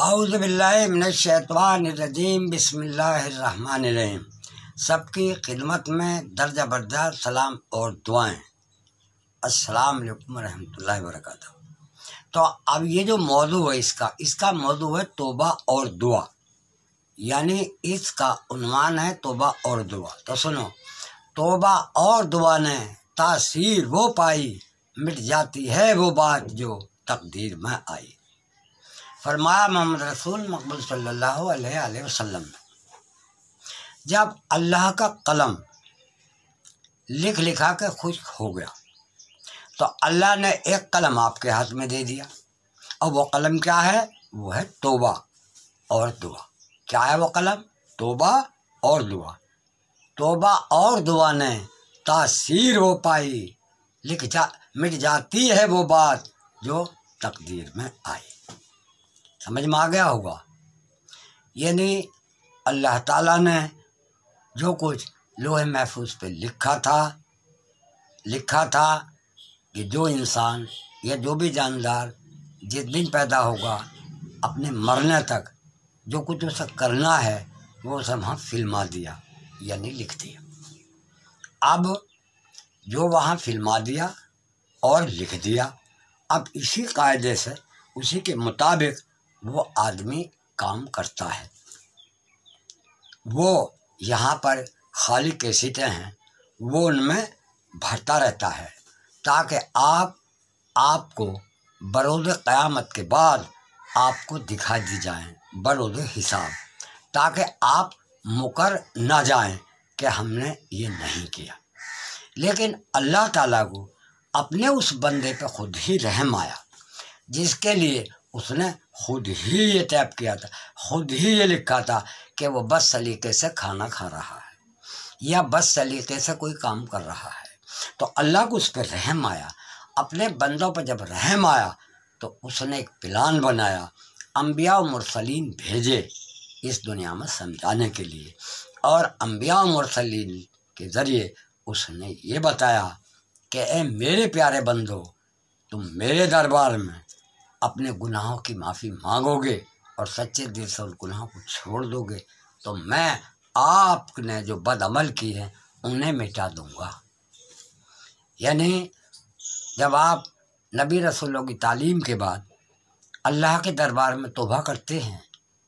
اعوذ باللہ من الشیطان الرجیم بسم اللہ الرحمن الرحیم۔ سب کی خدمت میں درجہ بردار سلام اور دعائیں۔ السلام علیکم ورحمۃ اللہ وبرکاتہ۔ تو اب یہ جو موضوع ہے اس کا موضوع ہے توبہ اور دعا، یعنی اس کا عنوان ہے توبہ اور دعا۔ تو سنو، توبہ اور دعا نے تاثیر وہ پائی، مٹ جاتی ہے وہ بات جو تقدیر میں آئی۔ فرمایا محمد رسول مقبول صلی اللہ علیہ وسلم نے، جب اللہ کا قلم لکھا کے خشک ہو گیا تو اللہ نے ایک قلم آپ کے ہاتھ میں دے دیا، اور وہ قلم کیا ہے؟ وہ ہے توبہ اور دعا۔ کیا ہے وہ قلم؟ توبہ اور دعا۔ توبہ اور دعا نے تاثیر وہ پائی، مٹ جاتی ہے وہ بات جو تقدیر میں آئی۔ سمجھ میں آ گیا ہوگا؟ یعنی اللہ تعالیٰ نے جو کچھ لوح محفوظ پہ لکھا تھا کہ جو انسان یا جو بھی جاندار جس دن پیدا ہوگا اپنے مرنے تک جو کچھ اسے کرنا ہے وہ سب وہاں فلما دیا، یعنی لکھ دیا۔ اب جو وہاں فلما دیا اور لکھ دیا، اب اسی قاعدے سے اسی کے مطابق وہ آدمی کام کرتا ہے۔ وہ یہاں پر خالی کیسٹیں ہیں، وہ ان میں بھرتا رہتا ہے تاکہ آپ کو بروز قیامت کے بعد آپ کو دکھا دی جائیں بروز حساب، تاکہ آپ مکر نہ جائیں کہ ہم نے یہ نہیں کیا۔ لیکن اللہ تعالیٰ کو اپنے اس بندے پہ خود ہی رحم آیا، جس کے لیے اس نے خود ہی یہ ٹائپ کیا تھا، خود ہی یہ لکھا تھا کہ وہ بس سلیقے سے کھانا کھا رہا ہے یا بس سلیقے سے کوئی کام کر رہا ہے۔ تو اللہ کو اس پہ رحم آیا، اپنے بندوں پہ جب رحم آیا تو اس نے ایک پلان بنایا، انبیاء و مرسلین بھیجے اس دنیا میں سمجھانے کے لیے، اور انبیاء و مرسلین کے ذریعے اس نے یہ بتایا کہ اے میرے پیارے بندو، تم میرے دربار میں اپنے گناہوں کی معافی مانگو گے اور سچے دل سے ان گناہوں کو چھوڑ دو گے تو میں آپ نے جو بد عمل کی ہے انہیں مٹا دوں گا۔ یعنی جب آپ نبی رسولوں کی تعلیم کے بعد اللہ کے دربار میں توبہ کرتے ہیں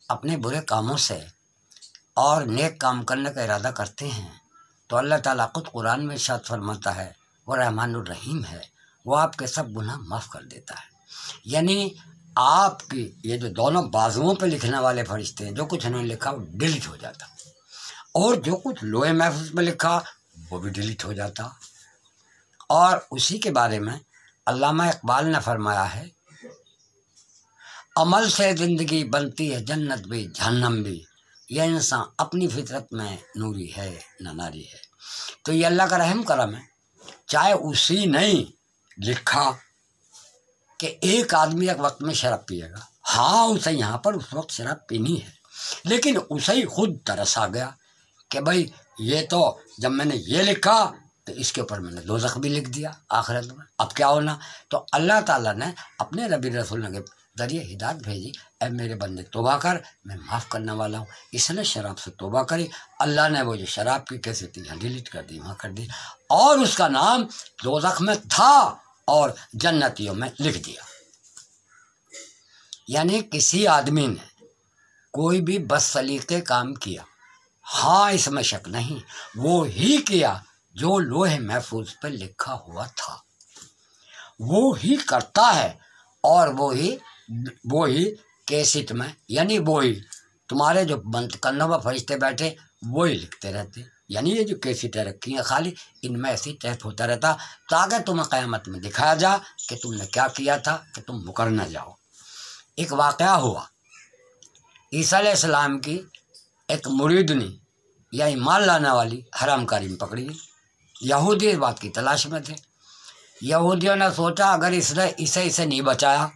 اپنے برے کاموں سے اور نیک کام کرنے کا ارادہ کرتے ہیں، تو اللہ تعالیٰ خود قرآن میں ارشاد فرماتا ہے وہ رحمان الرحیم ہے، وہ آپ کے سب گناہ معاف کر دیتا ہے۔ یعنی آپ کی یہ جو دونوں بازوؤں پہ لکھنے والے فرشتے ہیں، جو کچھ انہوں نے لکھا وہ ڈیلیٹ ہو جاتا، اور جو کچھ لوح محفوظ میں لکھا وہ بھی ڈیلیٹ ہو جاتا۔ اور اسی کے بارے میں علامہ اقبال نے فرمایا ہے، عمل سے زندگی بنتی ہے جنت بھی جہنم بھی، یہ انسان اپنی فطرت میں نوری ہے نہ ناری ہے۔ تو یہ اللہ کا رحم کرم ہے، چاہے اسی نہیں لکھا کہ ایک آدمی ایک وقت میں شراب پیے گا، ہاں اسے یہاں پر اس وقت شراب پینی ہے، لیکن اسے ہی خود ترس آ گیا کہ بھائی یہ تو جب میں نے یہ لکھا تو اس کے اوپر میں نے دوزخ بھی لکھ دیا آخرت میں، اب کیا ہونا؟ تو اللہ تعالیٰ نے اپنے نبی رسول کے ذریعے ہدایت بھیجی، اے میرے بندے توبہ کر، میں معاف کرنے والا ہوں۔ اس نے شراب سے توبہ کری، اللہ نے وہ جو شراب کی کیسے تھی یہاں ڈیلیٹ کر دی، وہاں کر دی، اور اس کا نام دوزخ میں تھا اور جنتیوں میں لکھ دیا۔ یعنی کسی آدمی نے کوئی بھی بد سلیقے کام کیا، ہاں اس میں شک نہیں، وہ ہی کیا جو لوح محفوظ پہ لکھا ہوا تھا، وہ ہی کرتا ہے، اور وہی کیسٹ میں، یعنی وہی تمہارے جو بند کنوں پر فرشتے بیٹھے وہی لکھتے رہتے، یعنی یہ جو کیسٹیں رکھی ہیں خالی ان میں ایسی ٹیپ ہوتا رہتا تاکہ تمہیں قیامت میں دکھایا جا کہ تم نے کیا کیا تھا کہ تم مکر نہ جاؤ۔ ایک واقعہ ہوا، عیسیٰ علیہ السلام کی ایک مریدنی یا ایمان لانے والی حرام کاری میں پکڑی گئی۔ یہودی اس بات کی تلاش میں تھے، یہودیوں نے سوچا اگر اسے نہیں بچایا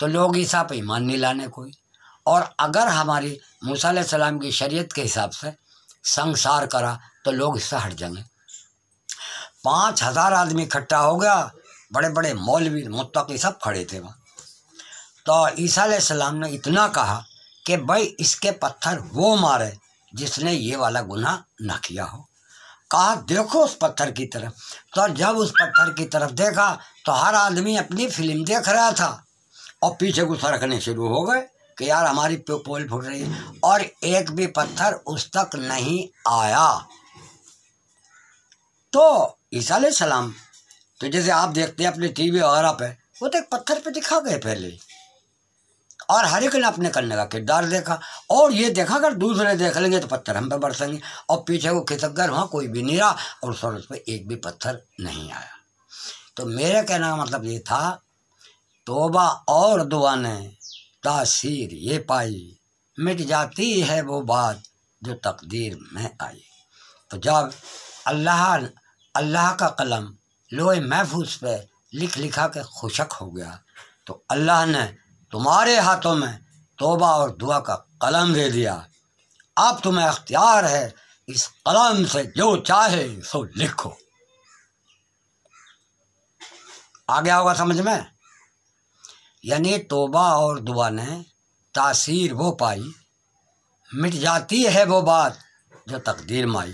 تو لوگ عیسیٰ پہ ایمان نہیں لانے کوئی، اور اگر ہماری موسیٰ علیہ السلام کی شریعت کے حساب سے سنسار کرا تو لوگ اس سے ہٹ جائیں گے۔ 5000 آدمی اکٹھا ہو گیا، بڑے بڑے مولوی متقی سب کھڑے تھے وہاں۔ تو عیسیٰ علیہ السلام نے اتنا کہا کہ بھائی اس کے پتھر وہ مارے جس نے یہ والا گناہ نہ کیا ہو۔ کہا دیکھو اس پتھر کی طرف، تو جب اس پتھر کی طرف دیکھا تو ہر آدمی اپنی فلم دیکھ رہا تھا اور پیچھے کو سرکنے شروع ہو گئے کہ یار ہماری پول پھٹ رہی ہے، اور ایک بھی پتھر اس تک نہیں آیا۔ تو عیسیٰ علیہ السلام تو جیسے آپ دیکھتے ہیں اپنے ٹی وی وغیرہ پہ، وہ تو ایک پتھر پہ دکھا گئے پہلے، اور ہر ایک نے اپنے کرنے کا کردار دیکھا، اور یہ دیکھا اگر دوسرے دیکھ لیں گے تو پتھر ہم پہ برسیں گے، اور پیچھے کو کھسک کر وہاں کوئی بھی نہیں رہا اور سورج پہ ایک بھی پتھر نہیں آیا۔ تو میرے کہنے کا مطلب یہ تھا، توبہ اور دعا نے تاثیر یہ پائی، مٹ جاتی ہے وہ بات جو تقدیر میں آئی۔ تو جب اللہ کا قلم لوح محفوظ پہ لکھا کے خشک ہو گیا، تو اللہ نے تمہارے ہاتھوں میں توبہ اور دعا کا قلم دے دیا، اب تمہیں اختیار ہے اس قلم سے جو چاہے سو لکھو۔ آ گیا ہوگا سمجھ میں؟ یعنی توبہ اور دعا نے تاثیر وہ پائی، مٹ جاتی ہے وہ بات جو تقدیر میں آئی۔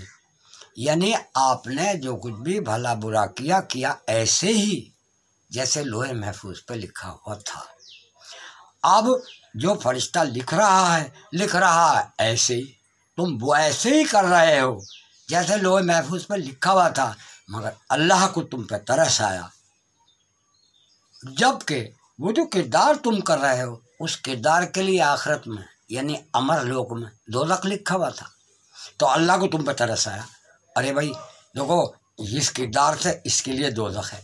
یعنی آپ نے جو کچھ بھی بھلا برا کیا ایسے ہی جیسے لوح محفوظ پہ لکھا ہوا تھا۔ اب جو فرشتہ لکھ رہا ہے ایسے ہی تم وہ ایسے ہی کر رہے ہو جیسے لوح محفوظ پہ لکھا ہوا تھا، مگر اللہ کو تم پہ ترس آیا، جب کہ وہ جو کردار تم کر رہے ہو اس کردار کے لیے آخرت میں یعنی امر لوک میں دوزخ لکھا ہوا تھا، تو اللہ کو تم پہ ترس آیا، ارے بھائی دیکھو اس کردار سے اس کے لیے دوزخ ہے۔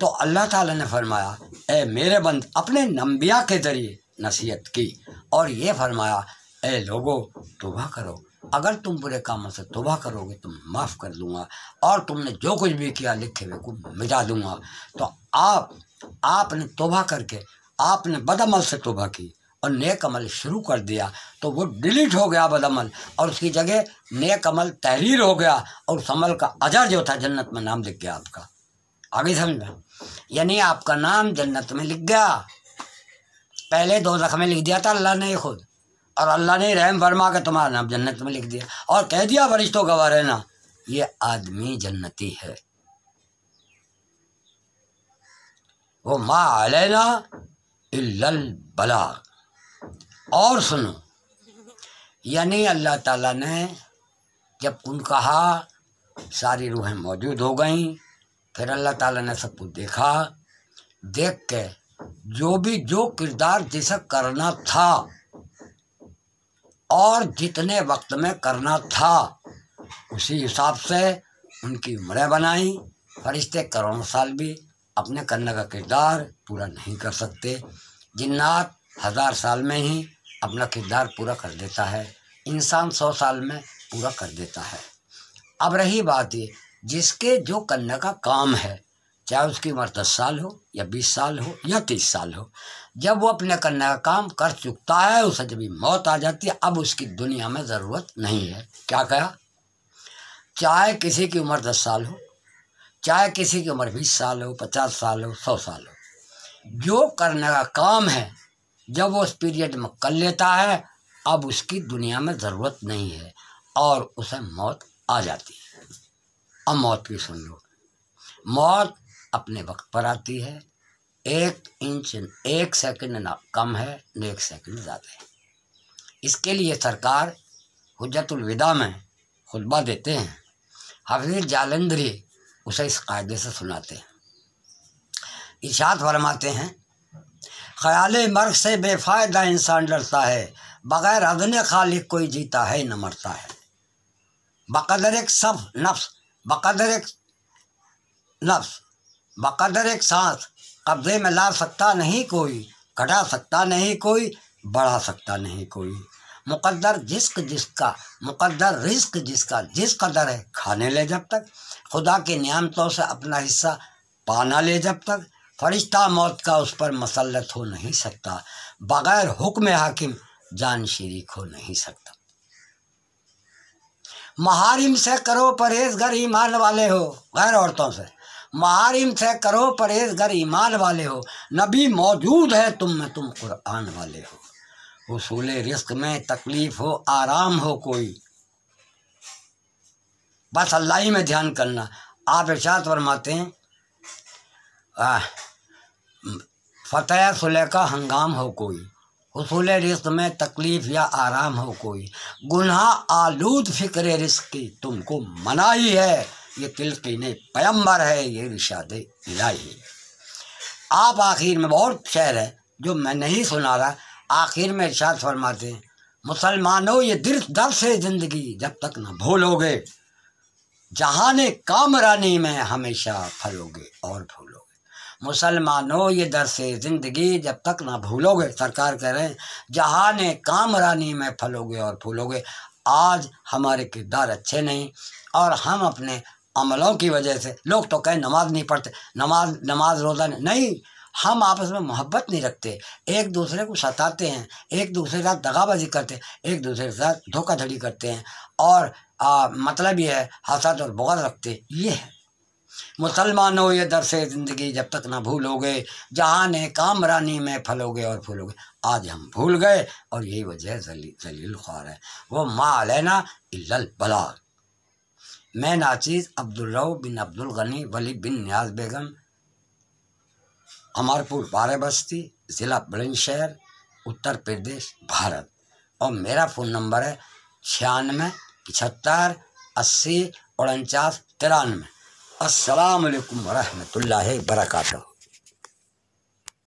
تو اللہ تعالیٰ نے فرمایا اے میرے بند، اپنے انبیاء کے ذریعے نصیحت کی اور یہ فرمایا اے لوگو توبہ کرو، اگر تم برے کاموں سے توبہ کرو گے تو میں معاف کر دوں گا، اور تم نے جو کچھ بھی کیا لکھے ہوئے کو مٹا دوں گا۔ تو آپ نے توبہ کر کے آپ نے بد عمل سے توبہ کی اور نیک عمل شروع کر دیا، تو وہ ڈیلیٹ ہو گیا بد عمل، اور اس کی جگہ نیک عمل تحریر ہو گیا، اور اس عمل کا اجر جو تھا جنت میں نام لکھ گیا آپ کا۔ آگے سمجھا؟ یعنی آپ کا نام جنت میں لکھ گیا، پہلے دوزخ میں لکھ دیا تھا اللہ نے خود، اور اللہ نے رحم فرما کے تمہارا نام جنت میں لکھ دیا، اور کہہ دیا فرشتوں گواہ رہنا یہ آدمی جنتی ہے، وہ ما علینا الا البلاغ۔ اور سنو، یعنی اللہ تعالیٰ نے جب کن کہا ساری روحیں موجود ہو گئیں، پھر اللہ تعالیٰ نے سب کو دیکھا، دیکھ کے جو کردار جسے کرنا تھا اور جتنے وقت میں کرنا تھا اسی حساب سے ان کی عمریں بنائیں۔ فرشتے کروڑوں سال بھی اپنے کرنے کا کردار پورا نہیں کر سکتے، جنات 1000 سال میں ہی اپنا کردار پورا کر دیتا ہے، انسان 100 سال میں پورا کر دیتا ہے۔ اب رہی بات یہ جس کے جو کرنے کا کام ہے، چاہے اس کی عمر 10 سال ہو یا 20 سال ہو یا 30 سال ہو، جب وہ اپنے کرنے کا کام کر چکتا ہے، اسے جب موت آ جاتی ہے، اب اس کی دنیا میں ضرورت نہیں ہے۔ کیا کہا؟ چاہے کسی کی عمر 10 سال ہو، چاہے کسی کی عمر 20 سال ہو، 50 سال ہو، 100 سال ہو، جو کرنے کا کام ہے جب وہ اس پیریڈ میں کر لیتا ہے، اب اس کی دنیا میں ضرورت نہیں ہے اور اسے موت آ جاتی ہے۔ اب موت کی سن لو، موت اپنے وقت پر آتی ہے، 1 سیکنڈ کم ہے نہ 1 سیکنڈ زیادہ ہے۔ اس کے لیے سرکار حجت الوداع میں خطبہ دیتے ہیں، حفیظ جالندھری اسے اس قاعدے سے سناتے ہیں، ارشاد فرماتے ہیں خیال مرگ سے بے فائدہ انسان ڈرتا ہے، بغیر اذن خالق کوئی جیتا ہے نہ مرتا ہے، بقدر ایک نفس بقدر ایک سانس قبضے میں لا سکتا نہیں کوئی، گھٹا سکتا نہیں کوئی، بڑھا سکتا نہیں کوئی، مقدر رزق جس کا جس قدر ہے کھانے لے جب تک، خدا کی نعمتوں سے اپنا حصہ پانا لے جب تک، فرشتہ موت کا اس پر مسلط ہو نہیں سکتا، بغیر حکم حاکم جان شریک ہو نہیں سکتا۔ محارم سے کرو پرہیز گر ایمان والے ہو، غیر عورتوں سے محارم سے کرو پرہیز گر ایمان والے ہو، نبی موجود ہے تم میں تم قرآن والے ہو، حصول رزق میں تکلیف ہو آرام ہو کوئی، بس اللہ ہی میں دھیان کرنا۔ آپ ارشاد فرماتے ہیں فتح صلح کا ہنگام ہو کوئی، حصول رزق میں تکلیف یا آرام ہو کوئی، گناہ آلود فکر رزق کی تم کو منائی ہے، یہ تلقین پیمبر ہے، یہ ارشاد الہی۔ آپ آخر میں بہت شعر ہے جو میں نہیں سنا رہا، آخر میں ارشاد فرماتے ہیں مسلمانوں یہ درس ہے زندگی جب تک نہ بھولو گے، جہان کامرانی میں ہمیشہ پھلو گے اور پھولو گے۔ مسلمانوں یہ درس زندگی جب تک نہ بھولو گے، سرکار کہہ رہے ہیں جہان کامرانی میں پھلو گے اور پھولو گے۔ آج ہمارے کردار اچھے نہیں اور ہم اپنے عملوں کی وجہ سے، لوگ تو کہیں نماز نہیں پڑھتے، نماز روزہ نہیں، ہم آپس میں محبت نہیں رکھتے، ایک دوسرے کو ستاتے ہیں، ایک دوسرے کے ساتھ دغا بازی کرتے ہیں، ایک دوسرے کے ساتھ دھوکہ دھڑی کرتے ہیں، اور مطلب یہ ہے حسد اور بغض رکھتے، یہ ہے۔ مسلمانوں یہ درس زندگی جب تک نہ بھولو گے، جہان کامرانی میں پھلو گے اور پھولو گے۔ آج ہم بھول گئے اور یہی وجہ ذلیل خوار ہے، وہ ما علینا الا البلاغ۔ میں ناچیز عبدالرؤف بن عبدالغنی ولی بن نیاز بیگم، امرپور بارہ بستی، ضلع بلند شہر، اتر پردیش، بھارت، اور میرا فون نمبر ہے 96 75 80 49 93۔ السلام علیکم ورحمۃ اللہ وبرکاتہ۔